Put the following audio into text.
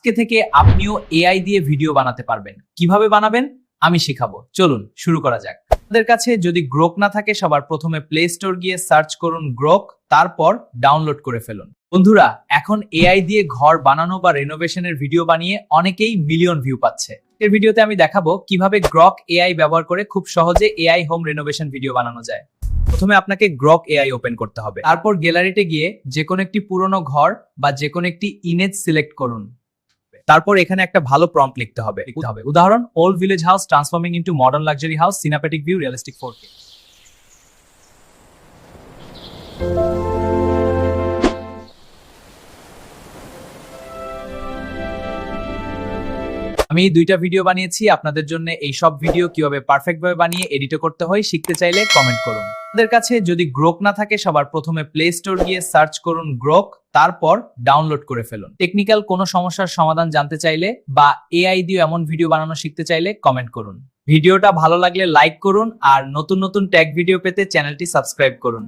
আজকে থেকে আপনিও এআই দিয়ে ভিডিও বানাতে পারবেন। কিভাবে বানাবেন আমি শেখাবো। চলুন শুরু করা যাক। আপনাদের কাছে যদি গ্রোক না থাকে সবার প্রথমে প্লে স্টোর গিয়ে সার্চ করুন গ্রোক, তারপর ডাউনলোড করে ফেলুন। বন্ধুরা, এখন এআই দিয়ে ঘর বানানো বা রেনোভেশনের ভিডিও বানিয়ে অনেকেই মিলিয়ন ভিউ পাচ্ছে। এর ভিডিওতে আমি দেখাবো কিভাবে গ্রক এআই ব্যবহার করে খুব সহজে এআই হোম রেনোভেশন ভিডিও বানানো যায়। প্রথমে আপনাকে গ্রক এআই ওপেন করতে হবে। তারপর গ্যালারিতে গিয়ে যে কোনো একটি পুরনো ঘর বা যে কোনো একটি ইমেজ সিলেক্ট করুন। তারপর এখানে একটা ভালো প্রম্পট লিখতে হবে। উদাহরণ, old village house transforming into modern luxury house, cinematic view, realistic 4K। আমি দুইটা ভিডিও বানিয়েছি আপনাদের জন্য। এই সব ভিডিও কিভাবে পারফেক্ট ভাবে বানিয়ে এডিট করতে হয় শিখতে চাইলে কমেন্ট করুন। আপনাদের কাছে যদি গ্রোক না থাকে সবার প্রথমে প্লে স্টোর গিয়ে সার্চ করুন গ্রোক, তারপর ডাউনলোড করে ফেলুন। টেকনিক্যাল কোনো সমস্যার সমাধান জানতে চাইলে বা এআই দিয়ে এমন ভিডিও বানানো শিখতে চাইলে কমেন্ট করুন। ভিডিওটা ভালো লাগলে লাইক করুন আর নতুন নতুন ট্যাগ ভিডিও পেতে চ্যানেলটি সাবস্ক্রাইব করুন।